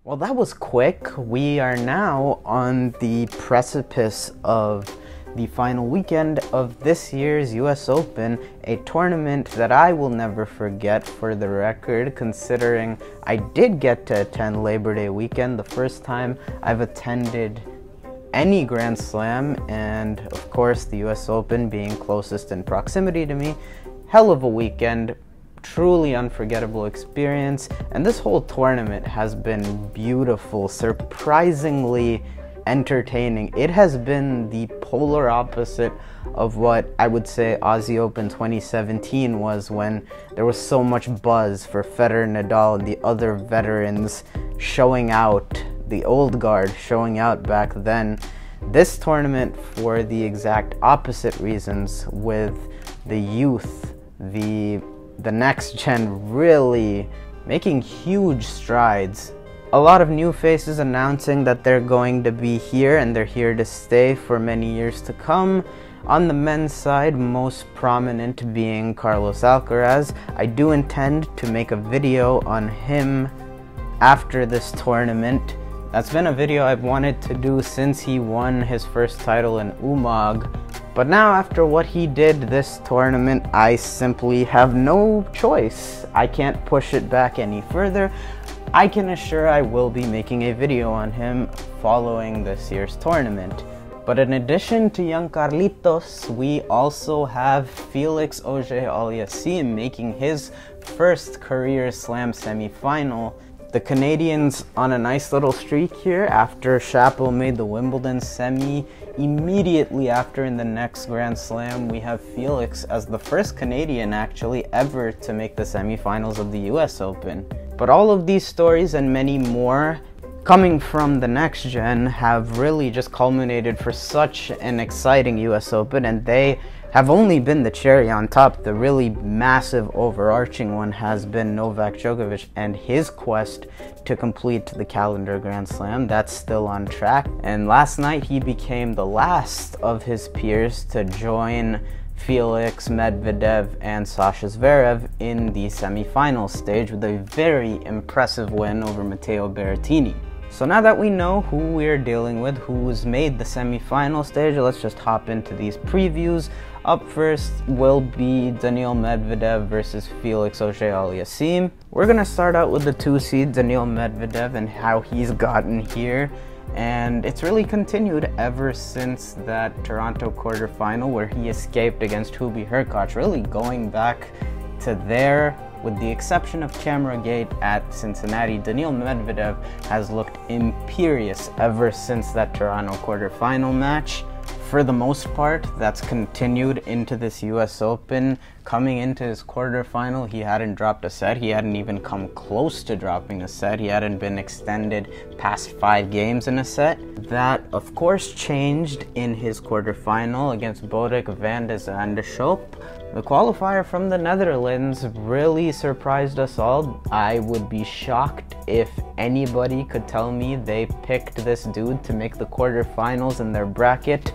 Well, that was quick. We are now on the precipice of the final weekend of this year's US Open, a tournament that I will never forget, for the record, considering I did get to attend Labor Day weekend, the first time I've attended any Grand Slam, and of course the US Open being closest in proximity to me. Hell of a weekend. Truly unforgettable experience, and this whole tournament has been beautiful, surprisingly entertaining. It has been the polar opposite of what I would say Aussie Open 2017 was, when there was so much buzz for Federer, Nadal, and the other veterans showing out, the old guard showing out back then. This tournament, for the exact opposite reasons, with the youth, the next gen really making huge strides. A lot of new faces announcing that they're going to be here and they're here to stay for many years to come. On the men's side, most prominent being Carlos Alcaraz. I do intend to make a video on him after this tournament. That's been a video I've wanted to do since he won his first title in Umag. But now, after what he did this tournament, I simply have no choice. I can't push it back any further. I can assure I will be making a video on him following this year's tournament. But in addition to young Carlitos, we also have Felix Auger Aliassime making his first career Slam semifinal. The Canadians on a nice little streak here after Tiafoe made the Wimbledon semi. Immediately after, in the next Grand Slam, we have Felix as the first Canadian actually ever to make the semifinals of the US Open. But all of these stories and many more coming from the next gen have really just culminated for such an exciting US Open, and they have only been the cherry on top. The really massive overarching one has been Novak Djokovic and his quest to complete the calendar Grand Slam. That's still on track. And last night he became the last of his peers to join Felix, Medvedev, and Sasha Zverev in the semifinal stage with a very impressive win over Matteo Berrettini. So now that we know who we're dealing with, who's made the semifinal stage, let's just hop into these previews. Up first will be Daniil Medvedev versus Felix Auger Aliassime. We're gonna start out with the 2 seed, Daniil Medvedev, and how he's gotten here. And it's really continued ever since that Toronto quarterfinal where he escaped against Hubie Hurkacz, really going back to there. With the exception of Cameragate at Cincinnati, Daniil Medvedev has looked imperious ever since that Toronto quarterfinal match. For the most part, that's continued into this US Open. Coming into his quarterfinal, he hadn't dropped a set. He hadn't even come close to dropping a set. He hadn't been extended past 5 games in a set. That, of course, changed in his quarterfinal against Bodek van de Zandschulp. The qualifier from the Netherlands really surprised us all. I would be shocked if anybody could tell me they picked this dude to make the quarterfinals in their bracket.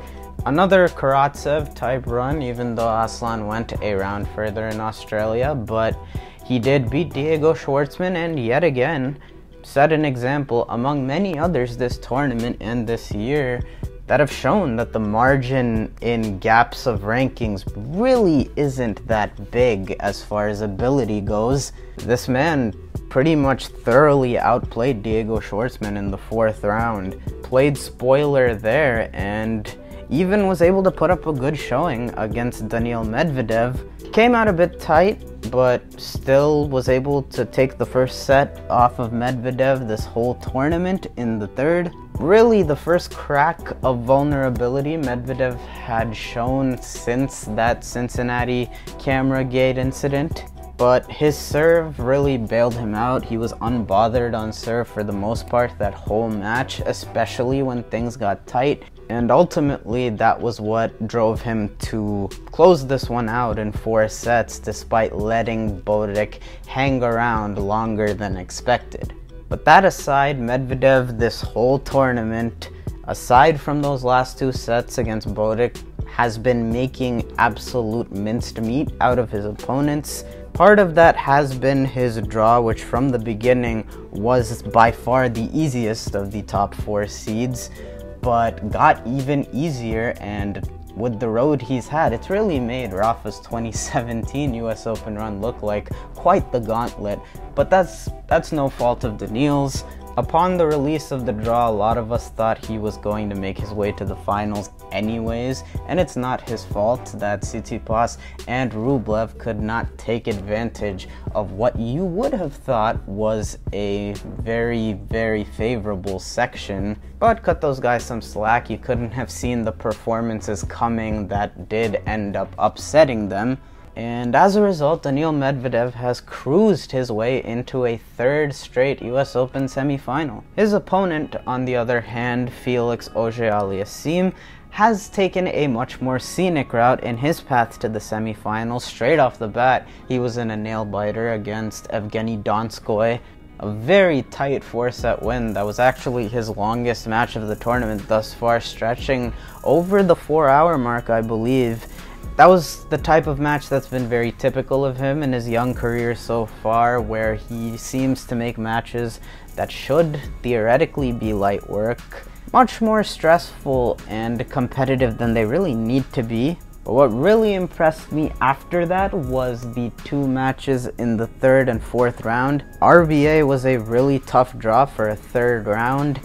Another Karatsev type run, even though Aslan went a round further in Australia, but he did beat Diego Schwartzman and yet again set an example among many others this tournament and this year that have shown that the margin in gaps of rankings really isn't that big as far as ability goes. This man pretty much thoroughly outplayed Diego Schwartzman in the 4th round, played spoiler there, and even was able to put up a good showing against Daniil Medvedev. Came out a bit tight, but still was able to take the first set off of Medvedev this whole tournament in the 3rd. Really the first crack of vulnerability Medvedev had shown since that Cincinnati Cameragate incident. But his serve really bailed him out. He was unbothered on serve for the most part that whole match, especially when things got tight. And ultimately, that was what drove him to close this one out in 4 sets, despite letting Bodek hang around longer than expected. But that aside, Medvedev this whole tournament, aside from those last 2 sets against Bodek, has been making absolute minced meat out of his opponents. Part of that has been his draw, which from the beginning was by far the easiest of the top 4 seeds, but got even easier, and with the road he's had, it's really made Rafa's 2017 US Open run look like quite the gauntlet, but that's no fault of Daniil's. Upon the release of the draw, a lot of us thought he was going to make his way to the finals anyways, and it's not his fault that Tsitsipas and Rublev could not take advantage of what you would have thought was a very, very favorable section. But cut those guys some slack, you couldn't have seen the performances coming that did end up upsetting them. And as a result, Daniil Medvedev has cruised his way into a 3rd straight US Open semifinal. His opponent, on the other hand, Felix Auger Aliassime, has taken a much more scenic route in his path to the semifinals. Straight off the bat, he was in a nail-biter against Evgeny Donskoy. A very tight 4-set win that was actually his longest match of the tournament thus far, stretching over the 4-hour mark, I believe. That was the type of match that's been very typical of him in his young career so far, where he seems to make matches that should theoretically be light work much more stressful and competitive than they really need to be. But what really impressed me after that was the 2 matches in the 3rd and 4th round. RBA was a really tough draw for a 3rd round,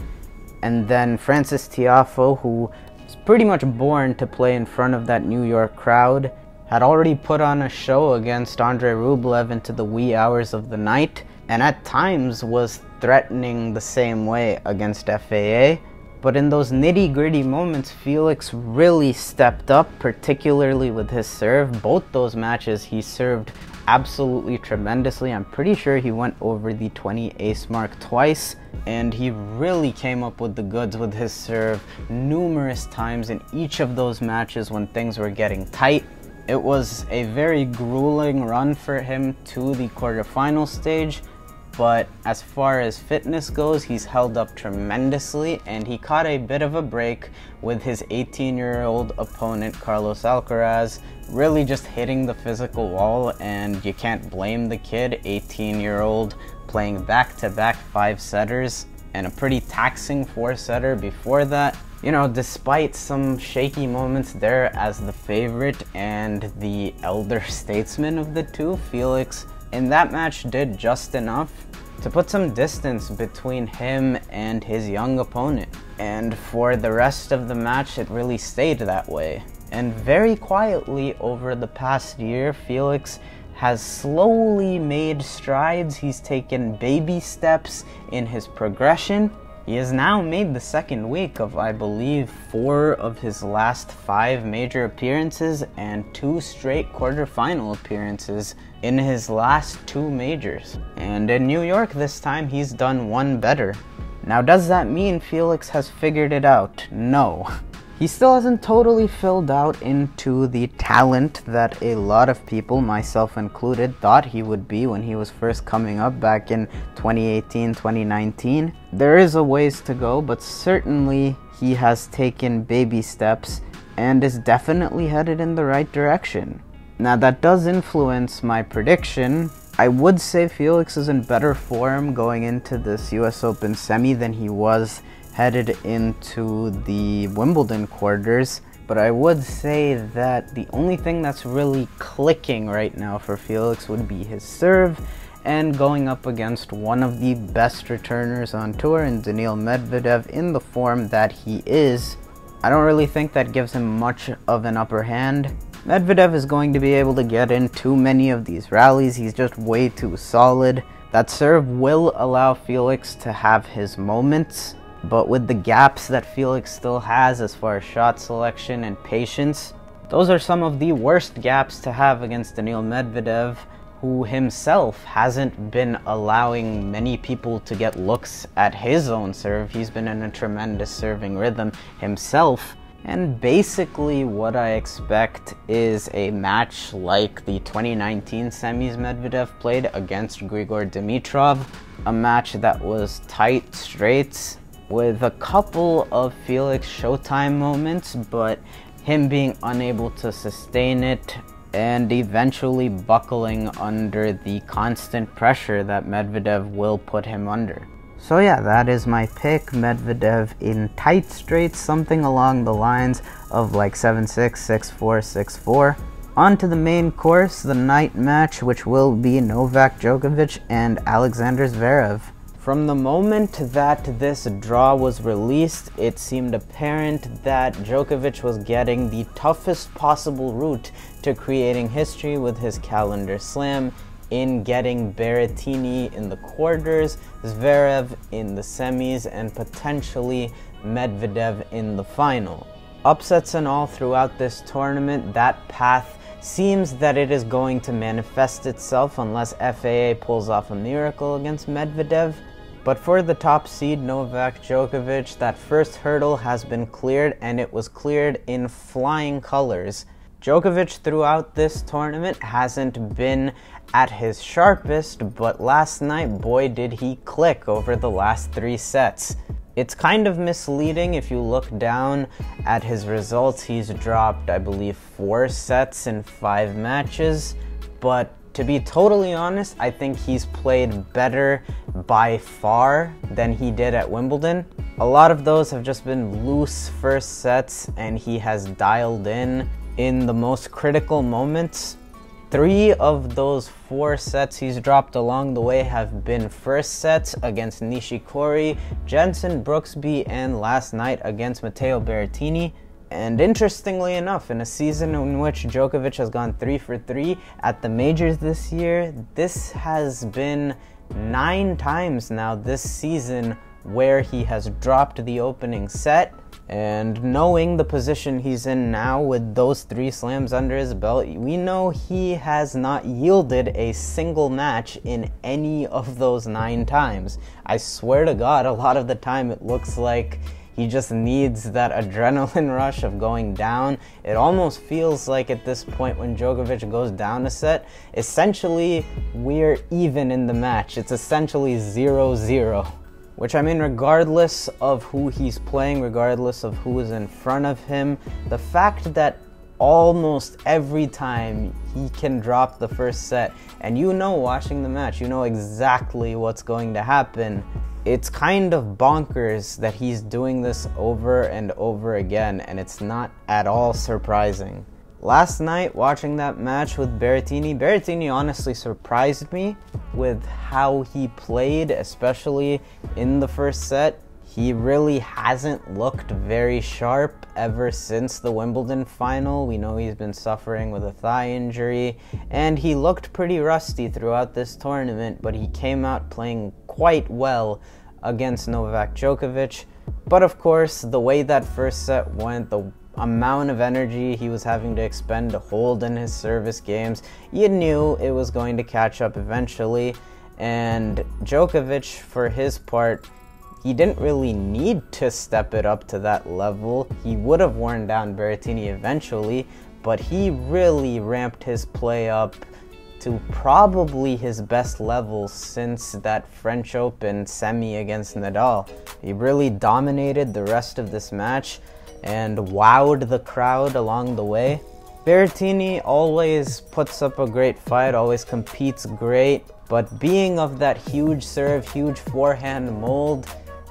and then Francis Tiafoe, who was pretty much born to play in front of that New York crowd, had already put on a show against Andrei Rublev into the wee hours of the night, and at times was threatening the same way against FAA. But in those nitty-gritty moments, Felix really stepped up, particularly with his serve. Both those matches he served absolutely tremendously. I'm pretty sure he went over the 20 ace mark twice, and he really came up with the goods with his serve numerous times in each of those matches when things were getting tight. It was a very grueling run for him to the quarterfinal stage, but as far as fitness goes, he's held up tremendously, and he caught a bit of a break with his 18-year-old opponent Carlos Alcaraz, really just hitting the physical wall, and you can't blame the kid, 18-year-old, playing back-to-back 5-setters and a pretty taxing 4-setter before that. You know, despite some shaky moments there as the favorite and the elder statesman of the two, Felix in that match did just enough to put some distance between him and his young opponent. And for the rest of the match, it really stayed that way. And very quietly over the past year, Felix has slowly made strides. He's taken baby steps in his progression. He has now made the second week of, I believe, 4 of his last 5 major appearances and 2 straight quarterfinal appearances in his last 2 majors. And in New York this time, he's done one better. Now, does that mean Felix has figured it out? No. He still hasn't totally filled out into the talent that a lot of people, myself included, thought he would be when he was first coming up back in 2018, 2019. There is a ways to go, but certainly he has taken baby steps and is definitely headed in the right direction. Now, that does influence my prediction. I would say Felix is in better form going into this US Open semi than he was headed into the Wimbledon quarters, but I would say that the only thing that's really clicking right now for Felix would be his serve, and going up against one of the best returners on tour in Daniil Medvedev in the form that he is, I don't really think that gives him much of an upper hand. Medvedev is going to be able to get in too many of these rallies. He's just way too solid. That serve will allow Felix to have his moments, but with the gaps that Felix still has as far as shot selection and patience, those are some of the worst gaps to have against Daniil Medvedev, who himself hasn't been allowing many people to get looks at his own serve. He's been in a tremendous serving rhythm himself, and basically what I expect is a match like the 2019 semis Medvedev played against Grigor Dimitrov, a match that was tight straights, with a couple of Felix Showtime moments, but him being unable to sustain it, and eventually buckling under the constant pressure that Medvedev will put him under. So yeah, that is my pick. Medvedev in tight straights, something along the lines of like 7-6, 6-4, 6-4. On to the main course, the night match, which will be Novak Djokovic and Alexander Zverev. From the moment that this draw was released, it seemed apparent that Djokovic was getting the toughest possible route to creating history with his calendar slam, in getting Berrettini in the quarters, Zverev in the semis, and potentially Medvedev in the final. Upsets and all throughout this tournament, that path seems that it is going to manifest itself unless FAA pulls off a miracle against Medvedev. But for the top seed, Novak Djokovic, that first hurdle has been cleared, and it was cleared in flying colors. Djokovic throughout this tournament hasn't been at his sharpest, but last night, boy did he click over the last 3 sets. It's kind of misleading if you look down at his results. He's dropped, I believe, 4 sets in 5 matches, but to be totally honest, I think he's played better by far than he did at Wimbledon. A lot of those have just been loose first sets, and he has dialed in the most critical moments. 3 of those 4 sets he's dropped along the way have been first sets against Nishikori, Jensen Brooksby, and last night against Matteo Berrettini. And interestingly enough, in a season in which Djokovic has gone 3 for 3 at the majors this year, this has been 9 times now this season where he has dropped the opening set. And knowing the position he's in now with those 3 slams under his belt, we know he has not yielded a single match in any of those 9 times. I swear to God, a lot of the time it looks like he just needs that adrenaline rush of going down. It almost feels like at this point when Djokovic goes down a set, essentially we're even in the match. It's essentially 0-0. Which, I mean, regardless of who he's playing, regardless of who is in front of him, the fact that almost every time he can drop the first set, and you know, watching the match, you know exactly what's going to happen. It's kind of bonkers that he's doing this over and over again, and it's not at all surprising. Last night, watching that match with Berrettini honestly surprised me with how he played, especially in the first set. He really hasn't looked very sharp ever since the Wimbledon final. We know he's been suffering with a thigh injury, and he looked pretty rusty throughout this tournament, but he came out playing quite well against Novak Djokovic. But of course, the way that first set went, the amount of energy he was having to expend to hold in his service games, you knew it was going to catch up eventually. And Djokovic, for his part, he didn't really need to step it up to that level. He would have worn down Berrettini eventually, but he really ramped his play up to probably his best level since that French Open semi against Nadal. He really dominated the rest of this match and wowed the crowd along the way. Berrettini always puts up a great fight, always competes great, but being of that huge serve, huge forehand mold,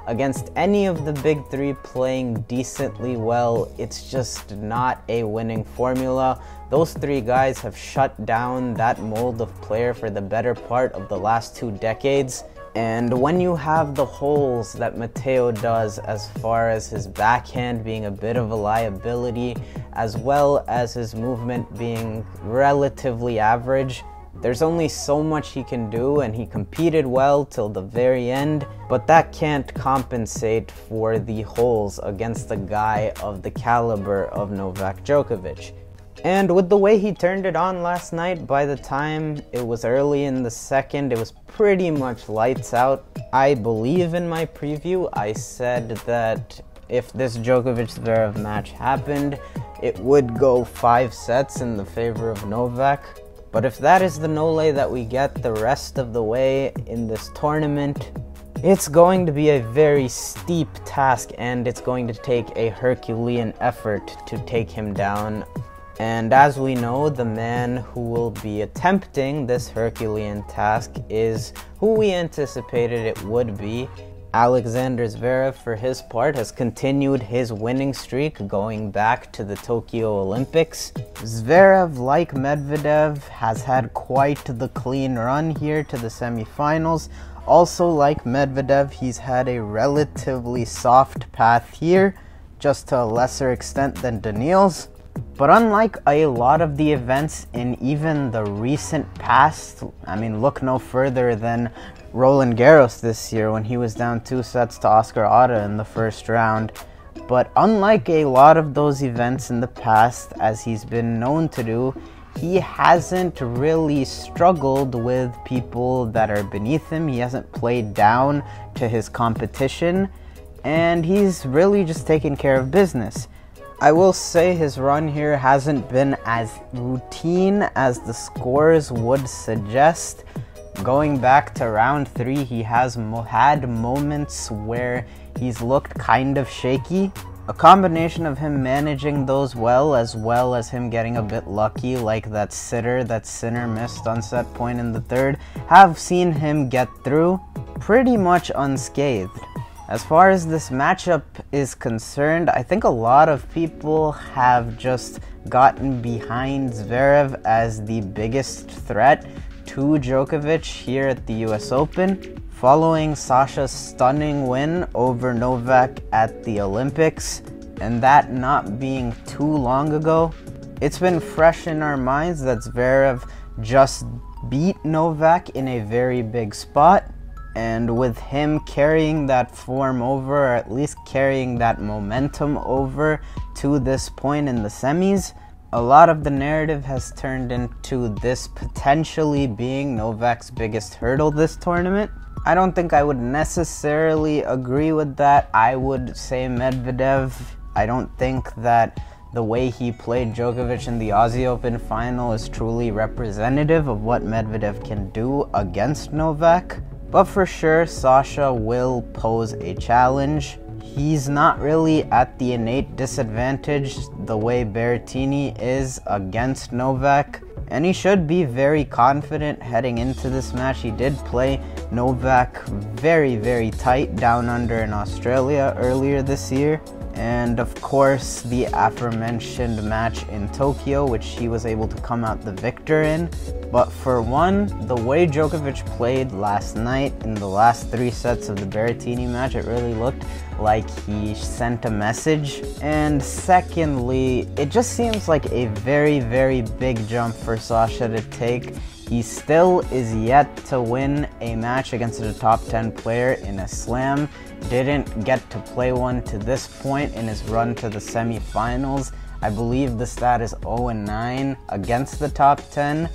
against any of the big 3 playing decently well, it's just not a winning formula. Those 3 guys have shut down that mold of player for the better part of the last 2 decades. And when you have the holes that Matteo does, as far as his backhand being a bit of a liability, as well as his movement being relatively average, there's only so much he can do, and he competed well till the very end, but that can't compensate for the holes against a guy of the caliber of Novak Djokovic. And with the way he turned it on last night, by the time it was early in the second, it was pretty much lights out. I believe in my preview, I said that if this Djokovic-Zverev match happened, it would go 5 sets in the favor of Novak. But if that is the no-lay that we get the rest of the way in this tournament, It's going to be a very steep task, and it's going to take a Herculean effort to take him down. And as we know, the man who will be attempting this Herculean task is who we anticipated it would be. Alexander Zverev, for his part, has continued his winning streak going back to the Tokyo Olympics. Zverev, like Medvedev, has had quite the clean run here to the semifinals. Also, like Medvedev, he's had a relatively soft path here, just to a lesser extent than Daniil's. But unlike a lot of the events in even the recent past, I mean, look no further than Roland Garros this year when he was down 2 sets to Oscar Otta in the first round. But unlike a lot of those events in the past, as he's been known to do, he hasn't really struggled with people that are beneath him. He hasn't played down to his competition, and he's really just taken care of business. I will say his run here hasn't been as routine as the scores would suggest. Going back to round 3, he has had moments where he's looked kind of shaky. A combination of him managing those well as him getting a bit lucky, like that sitter that Sinner missed on set point in the third, have seen him get through pretty much unscathed. As far as this matchup is concerned, I think a lot of people have just gotten behind Zverev as the biggest threat to Djokovic here at the US Open, following Sasha's stunning win over Novak at the Olympics, and that not being too long ago. It's been fresh in our minds that Zverev just beat Novak in a very big spot. And with him carrying that form over, or at least carrying that momentum over to this point in the semis, a lot of the narrative has turned into this potentially being Novak's biggest hurdle this tournament. I don't think I would necessarily agree with that. I would say Medvedev. I don't think that the way he played Djokovic in the Aussie Open final is truly representative of what Medvedev can do against Novak. But for sure, Sasha will pose a challenge. He's not really at the innate disadvantage the way Berrettini is against Novak, and he should be very confident heading into this match. He did play Novak very, very tight down under in Australia earlier this year. And of course, the aforementioned match in Tokyo, which he was able to come out the victor in. But for one, the way Djokovic played last night in the last 3 sets of the Berrettini match, it really looked like he sent a message. And secondly, it just seems like a very, very big jump for Sasha to take. He still is yet to win a match against a top 10 player in a slam. Didn't get to play one to this point in his run to the semifinals. I believe the stat is 0-9 against the top 10.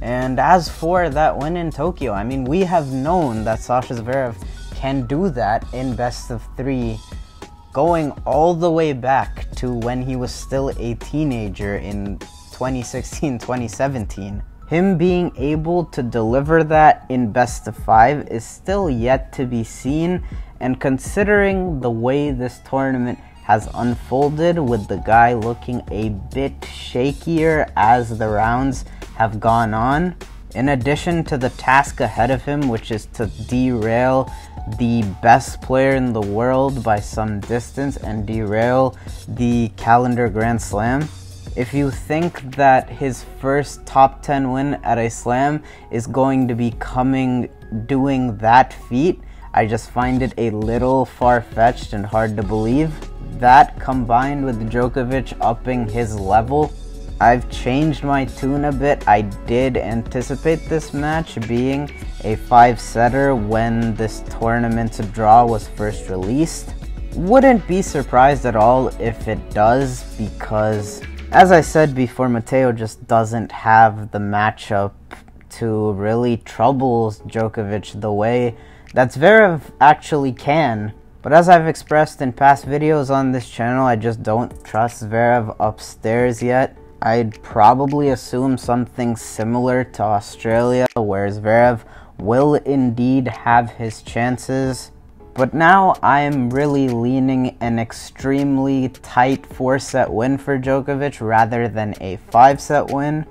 And as for that win in Tokyo, I mean, we have known that Sasha Zverev can do that in best of 3, going all the way back to when he was still a teenager in 2016-2017. Him being able to deliver that in best of 5 is still yet to be seen, and considering the way this tournament has unfolded, with the guy looking a bit shakier as the rounds have gone on, in addition to the task ahead of him, which is to derail the best player in the world by some distance and derail the calendar Grand Slam. If you think that his first top 10 win at a slam is going to be doing that feat, I just find it a little far-fetched and hard to believe. That combined with Djokovic upping his level, I've changed my tune a bit. I did anticipate this match being a 5-setter when this tournament's draw was first released. Wouldn't be surprised at all if it does, because as I said before, Matteo just doesn't have the matchup to really trouble Djokovic the way that Zverev actually can. But as I've expressed in past videos on this channel, I just don't trust Zverev upstairs yet. I'd probably assume something similar to Australia, where Zverev will indeed have his chances. But now I am really leaning an extremely tight 4-set win for Djokovic rather than a 5-set win.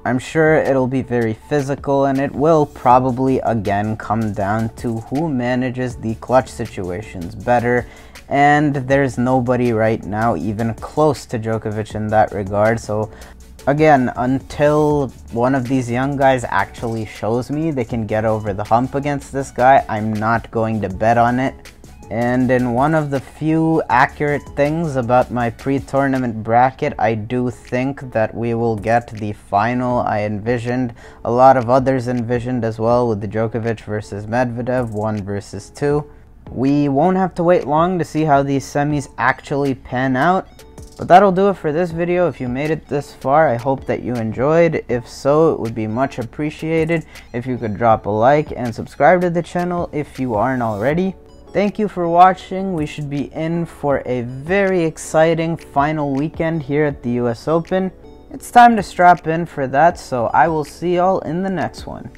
I'm sure it'll be very physical, and it will probably again come down to who manages the clutch situations better, and there's nobody right now even close to Djokovic in that regard. So again, until one of these young guys actually shows me they can get over the hump against this guy, I'm not going to bet on it. And in one of the few accurate things about my pre-tournament bracket, I do think that we will get the final I envisioned. A lot of others envisioned as well, with the Djokovic versus Medvedev 1 versus 2. We won't have to wait long to see how these semis actually pan out. But that'll do it for this video. If you made it this far, I hope that you enjoyed. If so, it would be much appreciated if you could drop a like and subscribe to the channel if you aren't already. Thank you for watching. We should be in for a very exciting final weekend here at the US Open. It's time to strap in for that, so I will see y'all in the next one.